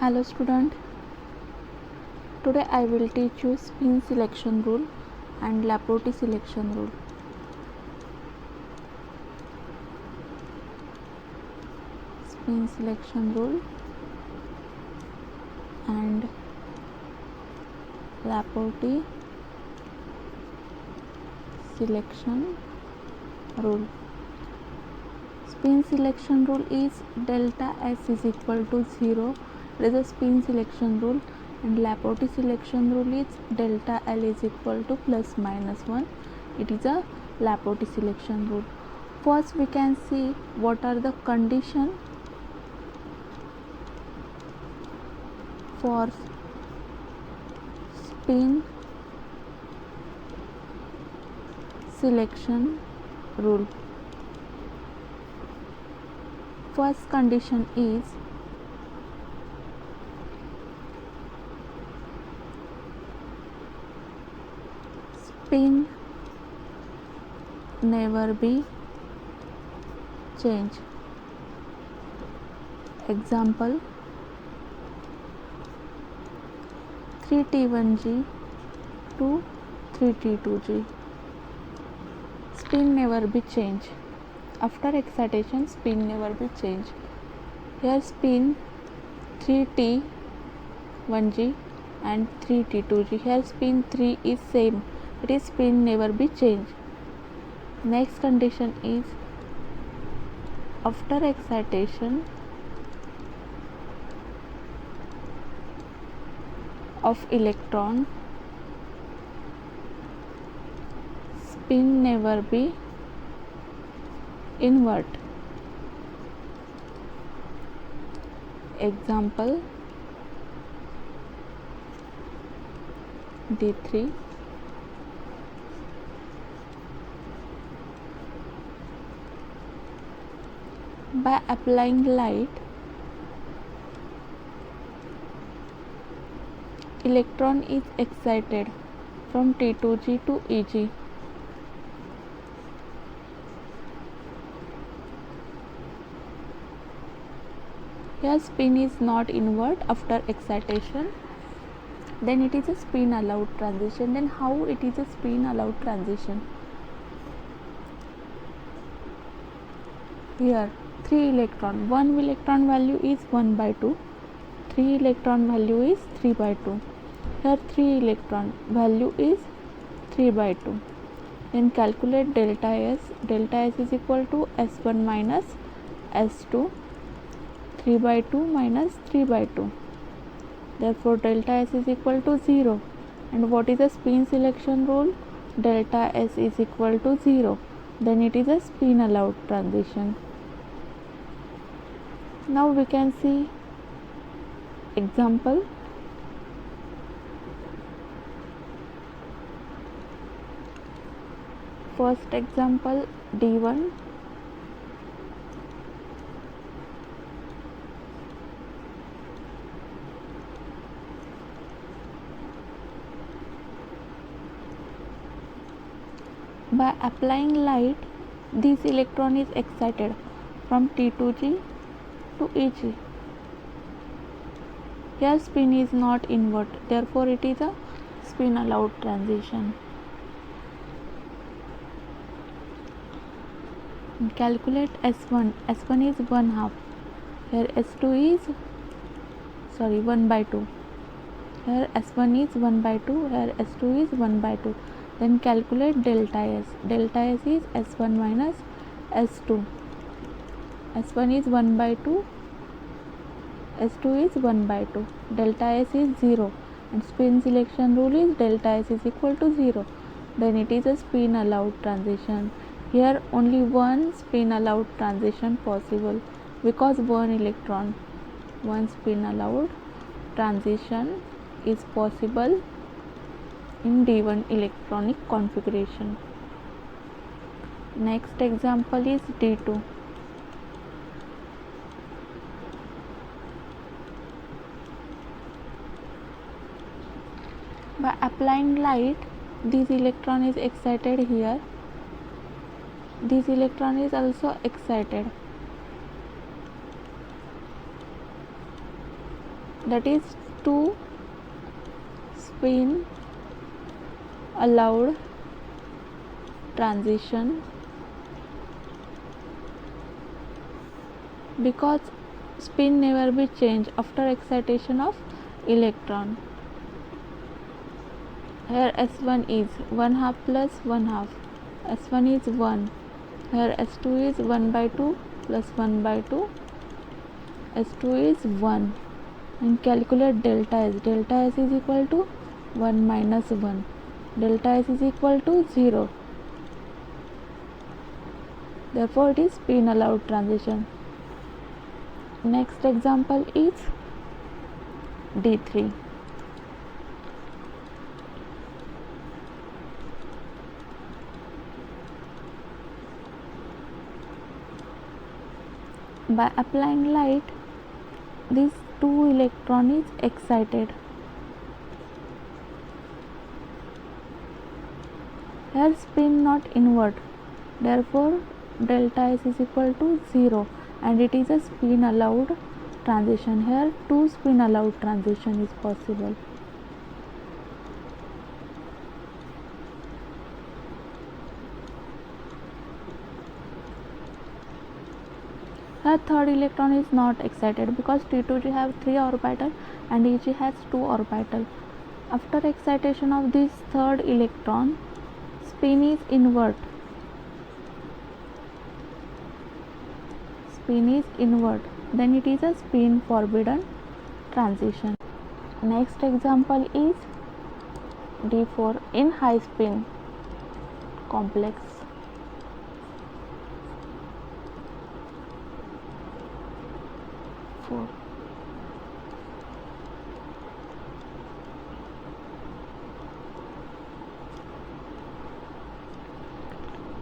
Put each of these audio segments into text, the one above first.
Hello student, today I will teach you spin selection rule and Laporte selection rule. Spin selection rule and Laporte selection rule. Spin selection rule is delta S is equal to 0. It is a spin selection rule, and Laporte selection rule is delta L is equal to plus minus 1. It is a Laporte selection rule. First we can see what are the conditions for spin selection rule. First condition is spin never be changed. Example 3T1G to 3T2G. Spin never be changed. After excitation, spin never be changed. Here spin 3T1G and 3T2G. Here spin 3 is same. It is spin never be changed. Next condition is after excitation of electron, spin never be invert. Example D3 by applying light, electron is excited from T2G to EG. Here spin is not invert after excitation, then it is a spin allowed transition. Then how it is a spin allowed transition? Here 3 electron, 1 electron value is 1 by 2, 3 electron value is 3 by 2. Here 3 electron value is 3 by 2. Then calculate delta S. Delta S is equal to S1 minus S2. 3 by 2 minus 3 by 2. Therefore delta S is equal to 0. And what is the spin selection rule? Delta S is equal to 0. Then it is a spin allowed transition. Now we can see example. First example D1. By applying light, this electron is excited from T2G to EG. Here spin is not invert, therefore it is a spin allowed transition. Calculate S1. S1 is 1 half. Here S2 is 1 by 2. Here S1 is 1 by 2. Here S2 is 1 by 2. Then calculate delta S. Delta S is S1 minus S2. S1 is 1 by 2. S2 is 1 by 2. Delta S is 0. And spin selection rule is delta S is equal to 0. Then it is a spin allowed transition. Here only one spin allowed transition possible because one electron. One spin allowed transition is possible in D1 electronic configuration. Next example is D2. By applying light, this electron is excited here. This electron is also excited. that is 2 spin allowed transition, because spin never be changed after excitation of electron. Here S1 is 1 half plus 1 half, S1 is 1, here S2 is 1 by 2 plus 1 by 2, S2 is 1, and calculate delta S. Delta S is equal to 1 minus 1, delta S is equal to 0. Therefore it is spin allowed transition. Next example is D3. By applying light, these 2 electron is excited. Here spin not invert, therefore delta S is equal to 0, and it is a spin allowed transition. Here 2 spin allowed transition is possible. Here third electron is not excited because T2G have 3 orbital and EG has 2 orbital. After excitation of this third electron, spin is invert. Spin is invert, then it is a spin forbidden transition. Next example is D4 in high spin complex.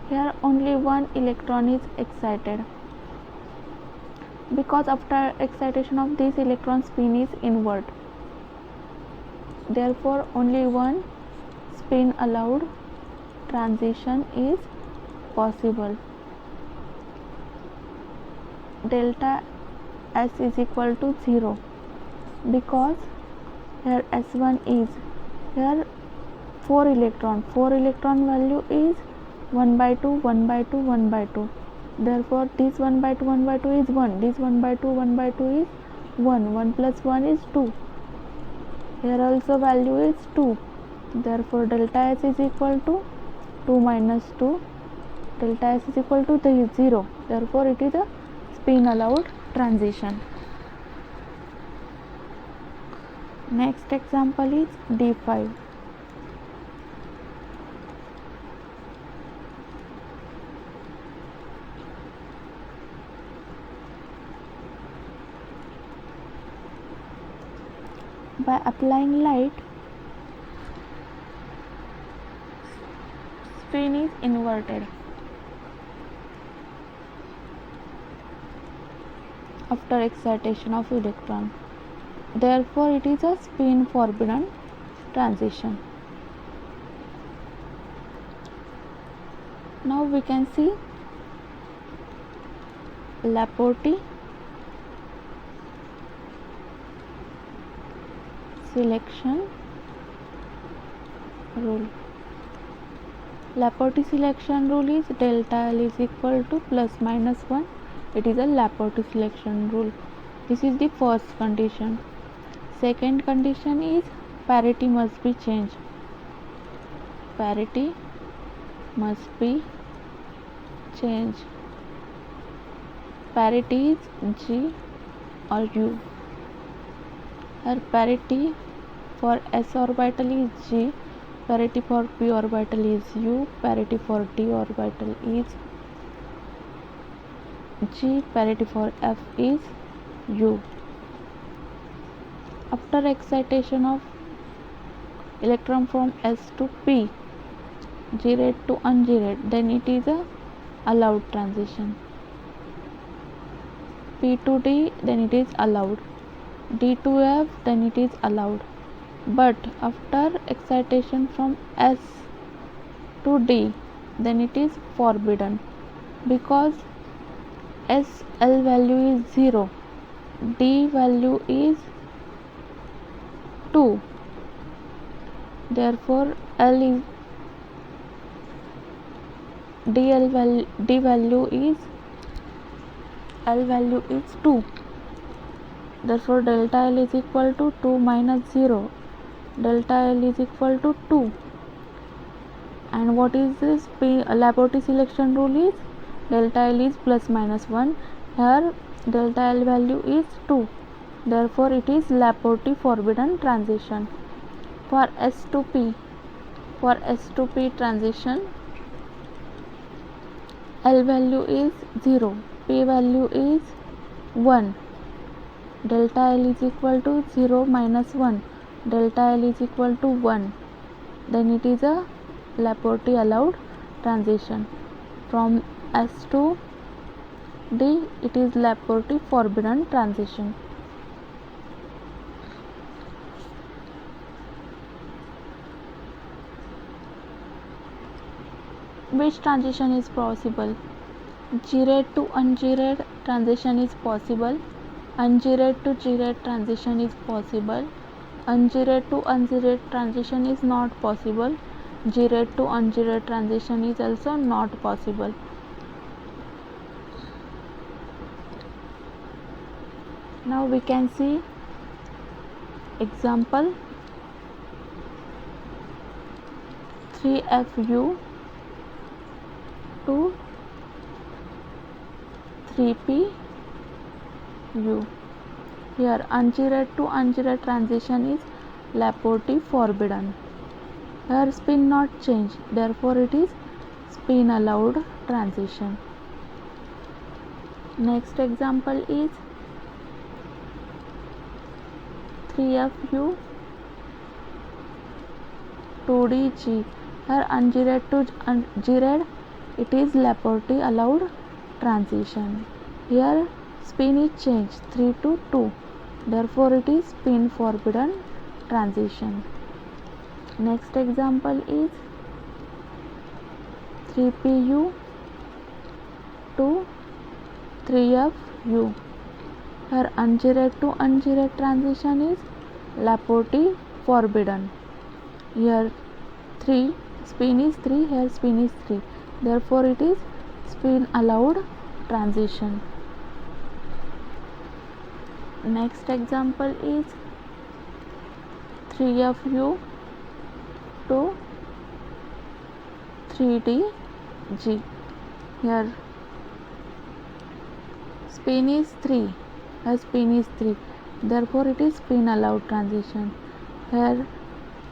Here only 1 electron is excited, because after excitation of this electron spin is invert. Therefore only 1 spin allowed transition is possible. Delta S is equal to 0, because here S1 is, here 4 electron value is 1 by 2, 1 by 2, 1 by 2. Therefore this 1 by 2, 1 by 2 is 1, this 1 by 2, 1 by 2 is 1, 1 plus 1 is 2. Here also value is 2. Therefore delta S is equal to 2 minus 2. Delta S is equal to 0. Therefore it is a spin allowed transition. Next example is D5. By applying light, spin is inverted. After excitation of electron, therefore it is a spin forbidden transition. Now we can see Laporte selection rule. Laporte selection rule is delta L is equal to plus minus 1. It is a Laporte selection rule. This is the first condition. Second condition is parity must be changed. Parity must be changed. Parity is G or U. Here parity for S orbital is G, parity for P orbital is U, parity for D orbital is G, parity for F is U. After excitation of electron from S to P, G rate to un-G rate, then it is a allowed transition. P to D, then it is allowed. D to F, then it is allowed. But after excitation from S to D, then it is forbidden, because S L value is 0, D value is 2. Therefore L is D value is L value is 2. Therefore delta L is equal to 2 minus 0. Delta L is equal to 2. And what is this? Laporte selection rule is delta L is plus minus 1. Here delta L value is 2. Therefore it is Laporte forbidden transition. For S to P transition, L value is 0, P value is 1. Delta L is equal to 0 minus 1. Delta L is equal to 1. Then it is a Laporte allowed transition. From S to D, it is Laporte forbidden transition. Which transition is possible? G-rate to un-G-rate transition is possible. Un-G-rate to G-rate transition is possible. Un-G-rate to un-G-rate transition is not possible. G-rate to un-G-rate transition is also not possible. Now we can see example 3FU to 3PU. Here un-G-rate to un-G-rate transition is Laporte forbidden. Here spin not change, therefore it is spin allowed transition. Next example is 3FU 2DG. Here un-G-rate to G-rate, it is Laporte allowed transition. Here spin is changed 3 to 2, therefore it is spin forbidden transition. Next example is 3PU to 3FU. Here un-G-rate to un-G-rate transition is Laporte forbidden. Here 3 spin is 3, here spin is 3, therefore it is spin allowed transition. Next example is 3FU to 3DG. Here spin is 3, here spin is 3, therefore it is spin allowed transition. Here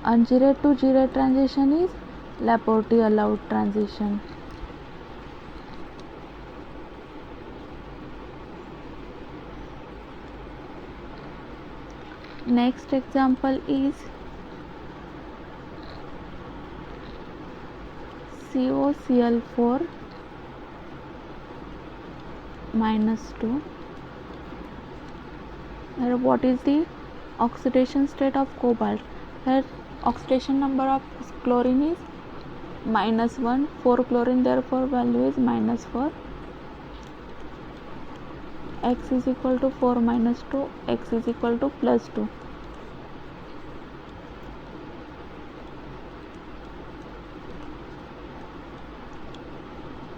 un-G-rate to G-rate transition is Laporte allowed transition. Next example is COCl4 minus 2. Here what is the oxidation state of cobalt? Here oxidation number of chlorine is minus 1, 4 chlorine, therefore value is minus 4. X is equal to 4 minus 2, X is equal to plus 2.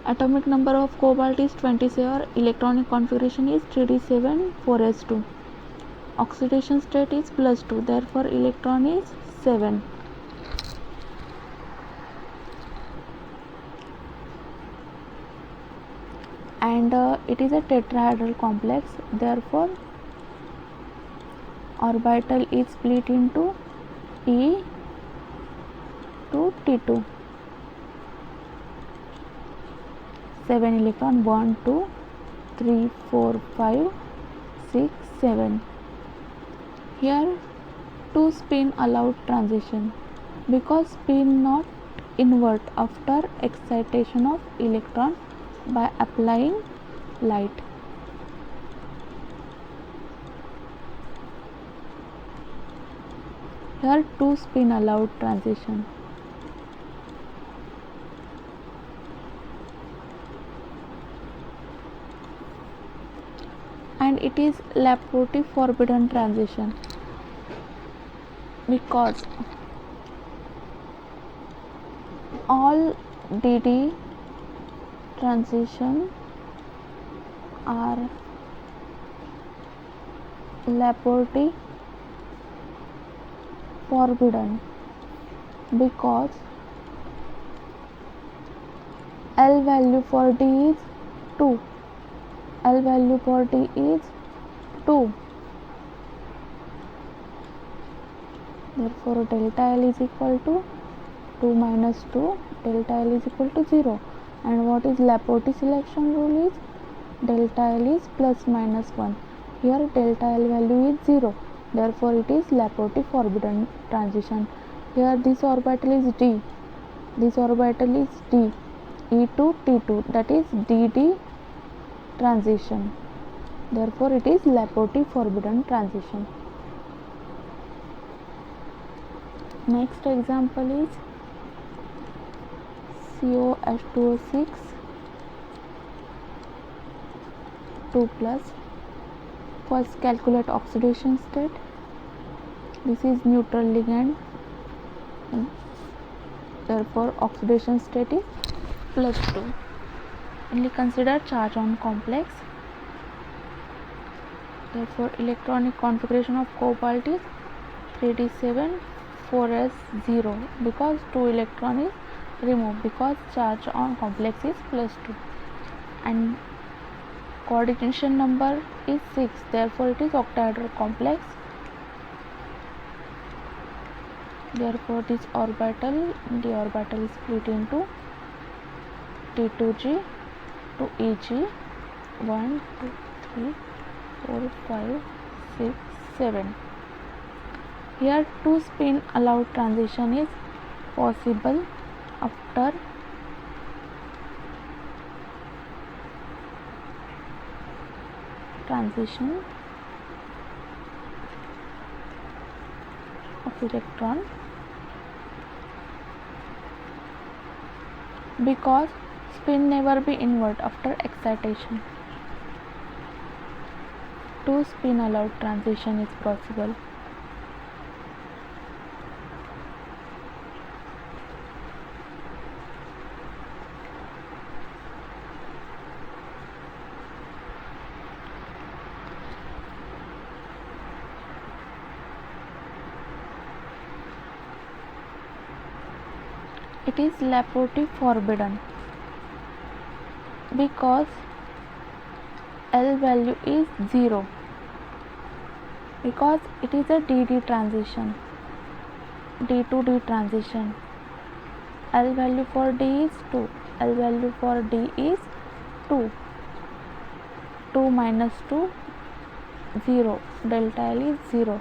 Atomic number of cobalt is 27, electronic configuration is 3d7 4s2. Oxidation state is plus 2, therefore electron is 7. And it is a tetrahedral complex, therefore orbital is split into P to T2. 7 electron, 1 2 3 4 5 6 7. Here 2 spin allowed transition, because spin not invert after excitation of electron by applying light. Here 2 spin allowed transition. And it is Laporte forbidden transition. because all DD transition are Laporte forbidden because L value for D is 2. L value for D is 2. Therefore delta L is equal to 2 minus 2, delta L is equal to 0. And what is Laporte selection rule is delta L is plus minus 1. Here delta L value is 0. Therefore it is Laporte forbidden transition. Here this orbital is D. This orbital is D. E2 T2, that is DD transition. Therefore it is Laporte forbidden transition. Next example is COH2O6 2 plus. First calculate oxidation state. This is neutral ligand, therefore oxidation state is plus 2. Only consider charge on complex. Therefore electronic configuration of cobalt is 3d7 4s0 because 2 electron is removed because charge on complex is plus 2, and coordination number is 6, therefore it is octahedral complex. Therefore this orbital, the orbital is split into T2G to EG 1 2 3 4 5 6 7. Here 2 spin allowed transition is possible after transition of electron because spin never be invert after excitation. 2 spin allowed transition is possible. It is Laporte forbidden because L value is 0, because it is a DD transition, D to D transition. L value for D is 2, L value for D is 2, 2 minus 2 0, delta L is 0.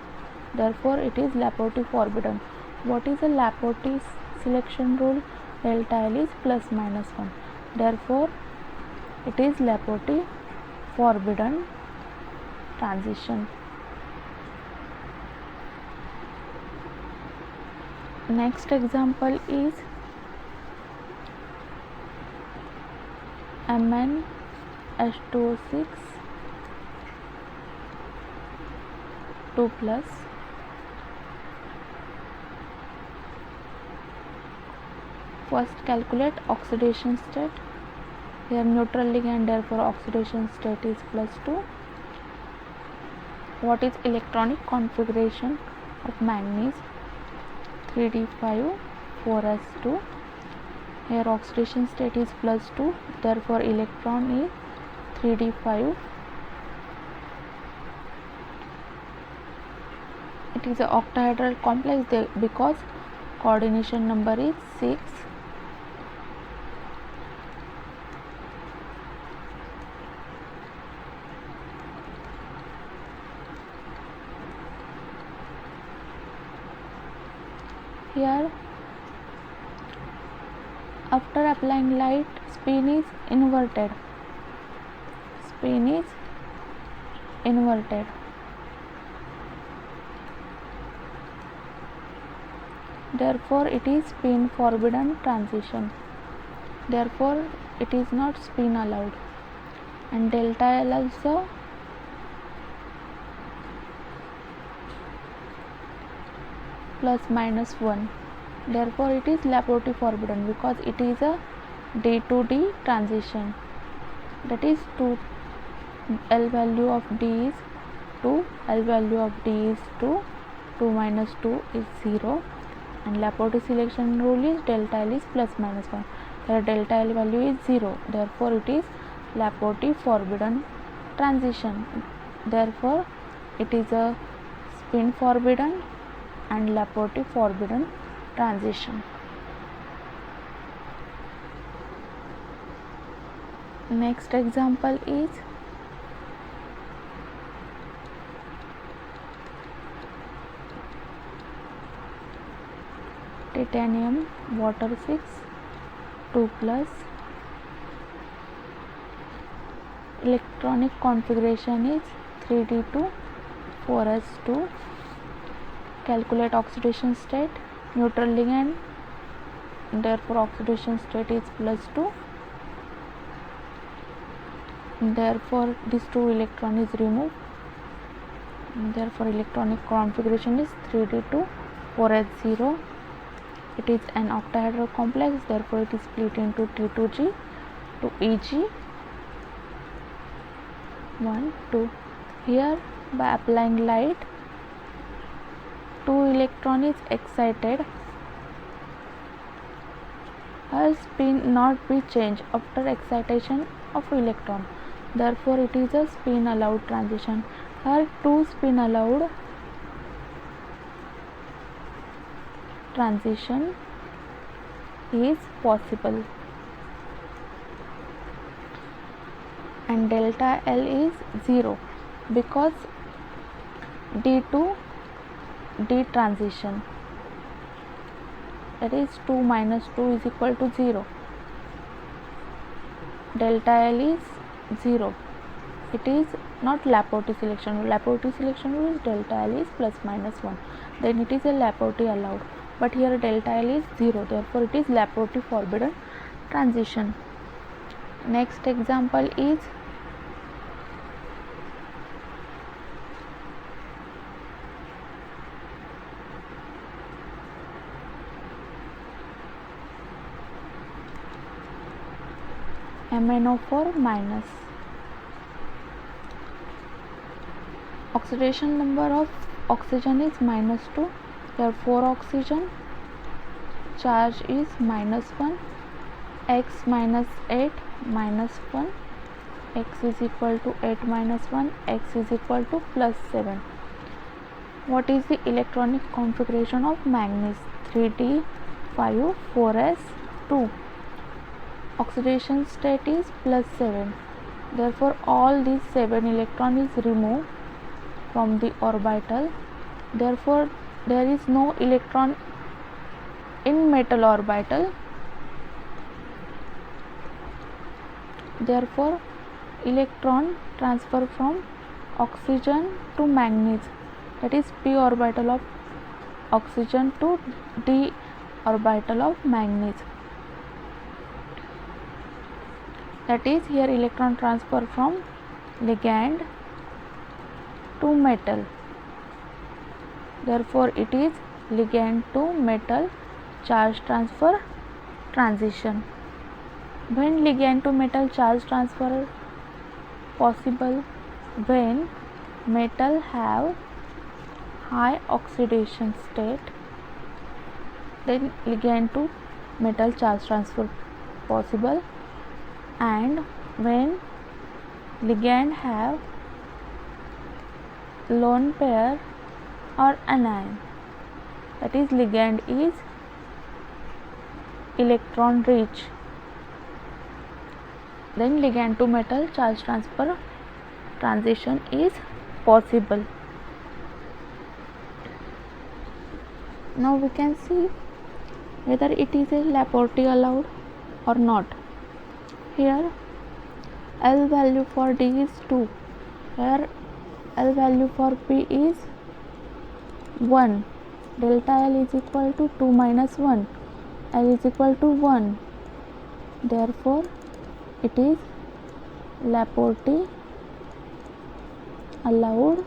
Therefore it is Laporte forbidden. What is a Laporte selection rule? Delta L is plus minus 1. Therefore it is Laporte forbidden transition. Next example is MnH2O6 2 plus. First calculate oxidation state. Here neutral ligand, therefore oxidation state is plus 2. What is electronic configuration of manganese? 3d5 4s2. Here oxidation state is plus 2, therefore electron is 3d5. It is an octahedral complex because coordination number is 6. Here after applying light, spin is inverted. Spin is inverted. Therefore it is spin forbidden transition. Therefore it is not spin allowed. And delta L also plus minus 1. Therefore it is Laporte forbidden because it is a D to D transition. That is 2 L value of D is 2, L value of D is 2, 2 minus 2 is 0, and Laporte selection rule is delta L is plus minus 1. Here delta L value is 0, therefore it is Laporte forbidden transition. Therefore it is a spin forbidden and Laporte forbidden transition. Next example is titanium water 6 2 plus. Electronic configuration is 3d2 4s2. Calculate oxidation state. Neutral ligand, therefore oxidation state is plus 2. Therefore this 2 electron is removed. Therefore electronic configuration is 3d2 4s0. It is an octahedral complex, therefore it is split into T2G to EG 1 2. Here by applying light, 2 electron is excited. Her spin not be changed after excitation of electron, therefore it is a spin allowed transition. Her 2 spin allowed transition is possible, and delta L is 0 because D to D transition, that is 2 minus 2 is equal to 0. Delta L is 0. It is not Laporte selection rule. Laporte selection rule is delta L is plus minus 1. Then it is a Laporte allowed. But here delta L is 0. Therefore it is Laporte forbidden transition. Next example is MnO4 minus. Oxidation number of oxygen is minus 2. Here 4 oxygen, charge is minus 1, x minus 8 minus 1, x is equal to 8 minus 1, x is equal to plus 7. What is the electronic configuration of manganese? 3d5 4s2. Oxidation state is plus 7. Therefore all these 7 electron is removed from the orbital. Therefore there is no electron in metal orbital. Therefore electron transfer from oxygen to manganese, that is p orbital of oxygen to d orbital of manganese. That is here electron transfer from ligand to metal. Therefore it is ligand to metal charge transfer transition. When ligand to metal charge transfer possible? When metal have high oxidation state, then ligand to metal charge transfer possible, and when ligand have lone pair or anion, that is ligand is electron rich, then ligand to metal charge transfer transition is possible. Now we can see whether it is a Laporte allowed or not. Here L value for D is 2. Here L value for P is 1. Delta L is equal to 2 minus 1. L is equal to 1. Therefore it is Laporte allowed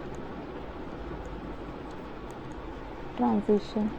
transition.